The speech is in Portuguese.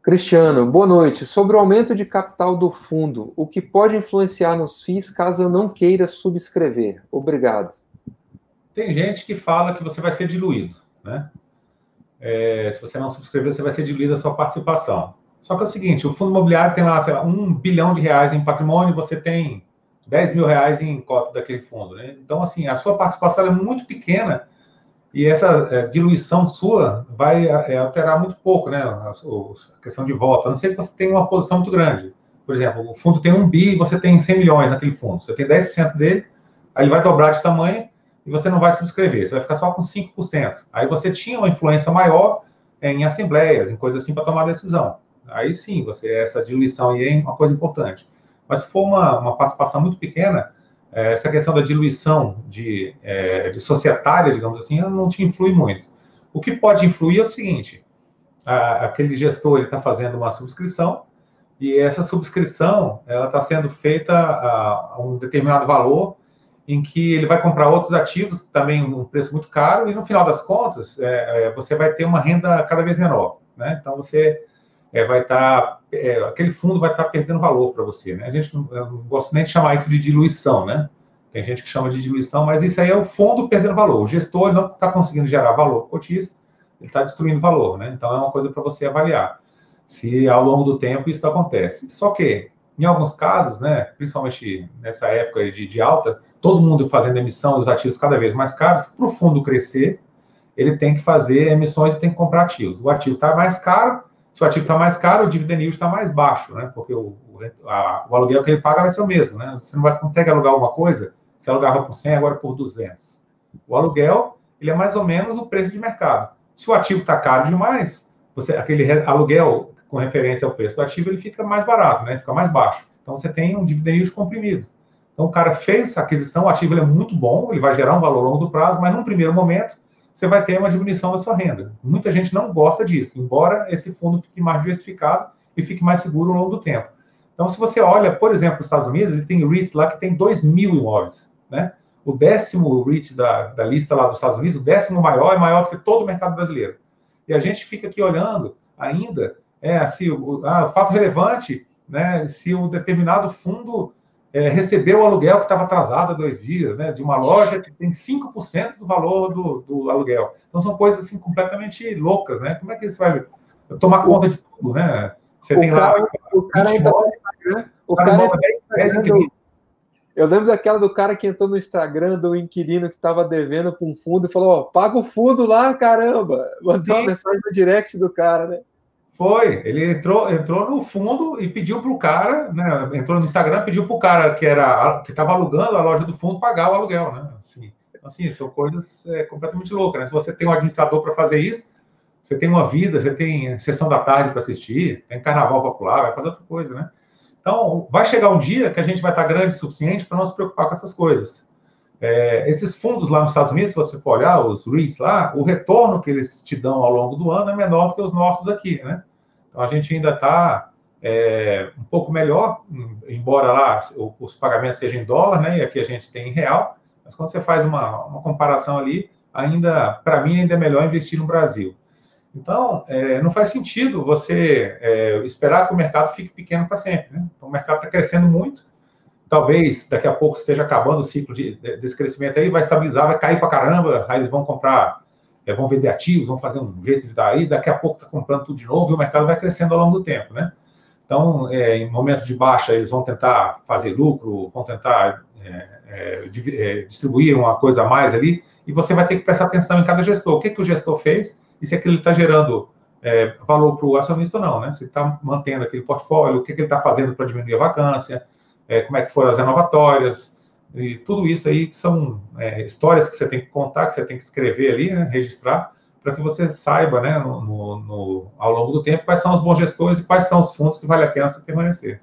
Cristiano, boa noite. Sobre o aumento de capital do fundo, o que pode influenciar nos FIIs caso eu não queira subscrever? Obrigado. Tem gente que fala que você vai ser diluído, né? Se você não subscrever, você vai ser diluído a sua participação. Só que é o seguinte, o fundo imobiliário tem lá, sei lá, R$1 bilhão em patrimônio, você tem R$10 mil em cota daquele fundo, né? Então, assim, a sua participação é muito pequena e essa diluição sua vai alterar muito pouco, né? A questão de voto, a não ser que você tenha uma posição muito grande. Por exemplo, o fundo tem 1 bi e você tem 100 milhões naquele fundo. Você tem 10% dele, aí ele vai dobrar de tamanho e você não vai subscrever, você vai ficar só com 5%. Aí você tinha uma influência maior em assembleias, em coisas assim, para tomar decisão. Aí sim, essa diluição aí é uma coisa importante. Mas se for uma participação muito pequena, essa questão da diluição de societária, digamos assim, não te influi muito. O que pode influir é o seguinte, aquele gestor está fazendo uma subscrição e essa subscrição ela está sendo feita a um determinado valor em que ele vai comprar outros ativos, também um preço muito caro, e no final das contas, você vai ter uma renda cada vez menor, né? Então, você vai estar... aquele fundo vai estar perdendo valor para você, né? Eu não gosto nem de chamar isso de diluição, né? Tem gente que chama de diluição, mas isso aí é o fundo perdendo valor. O gestor não está conseguindo gerar valor para o cotista, ele está destruindo valor, né? Então, é uma coisa para você avaliar se ao longo do tempo isso acontece. Só que, em alguns casos, né, principalmente nessa época de alta, todo mundo fazendo emissão dos ativos cada vez mais caros, para o fundo crescer, ele tem que fazer emissões e tem que comprar ativos. O ativo está mais caro, se o ativo está mais caro, o dividend yield está mais baixo, né? Porque o aluguel que ele paga vai ser o mesmo, né? Você não consegue alugar alguma coisa, você alugava por 100, agora por 200. O aluguel, ele é mais ou menos o preço de mercado. Se o ativo está caro demais, aquele aluguel com referência ao preço do ativo, ele fica mais barato, né? Fica mais baixo. Então, você tem um dividend yield comprimido. Então, o cara fez a aquisição, o ativo é muito bom, ele vai gerar um valor ao longo do prazo, mas num primeiro momento, você vai ter uma diminuição da sua renda. Muita gente não gosta disso, embora esse fundo fique mais diversificado e fique mais seguro ao longo do tempo. Então, se você olha, por exemplo, os Estados Unidos, ele tem REITs lá que tem 2.000 imóveis, né? O 10º REIT da lista lá dos Estados Unidos, o 10º maior, é maior do que todo o mercado brasileiro. E a gente fica aqui olhando ainda, o fato relevante, né, se um determinado fundo recebeu o aluguel que estava atrasado há 2 dias, né, de uma loja que tem 5% do valor do aluguel. Então, são coisas assim completamente loucas, né? Como é que você vai tomar conta de tudo, né? Você tem lá... O cara entra no Instagram, o cara eu lembro daquela do cara que entrou no Instagram do inquilino que estava devendo para um fundo e falou, ó, paga o fundo lá, caramba. Mandou uma mensagem no direct do cara, né? Foi, ele entrou no fundo e pediu para o cara, né? Entrou no Instagram e pediu para o cara que estava alugando a loja do fundo pagar o aluguel, né? Assim, são coisas completamente loucas, né? Se você tem um administrador para fazer isso, você tem uma vida, você tem sessão da tarde para assistir, tem carnaval popular, vai fazer outra coisa, né? Então, vai chegar um dia que a gente vai estar grande o suficiente para não se preocupar com essas coisas. Esses fundos lá nos Estados Unidos, se você for olhar, os REITs lá, o retorno que eles te dão ao longo do ano é menor do que os nossos aqui, né? Então, a gente ainda está um pouco melhor, embora lá os pagamentos sejam em dólar, né? E aqui a gente tem em real, mas quando você faz uma comparação ali, ainda, para mim, ainda é melhor investir no Brasil. Então, não faz sentido você esperar que o mercado fique pequeno para sempre, né? Então, o mercado está crescendo muito, talvez daqui a pouco esteja acabando o ciclo desse crescimento aí, vai estabilizar, vai cair para caramba, aí eles vão comprar, vão vender ativos, vão fazer um jeito de dar aí, daqui a pouco está comprando tudo de novo e o mercado vai crescendo ao longo do tempo, né? Então, em momentos de baixa, eles vão tentar fazer lucro, vão tentar distribuir uma coisa a mais ali, e você vai ter que prestar atenção em cada gestor. O que o gestor fez e se aquilo está gerando valor para o acionista ou não, né? Se está mantendo aquele portfólio, o que ele está fazendo para diminuir a vacância, como é que foram as renovatórias, e tudo isso aí que são histórias que você tem que contar, que você tem que escrever ali, né, registrar, para que você saiba, né, ao longo do tempo, quais são os bons gestores e quais são os fundos que vale a pena você permanecer.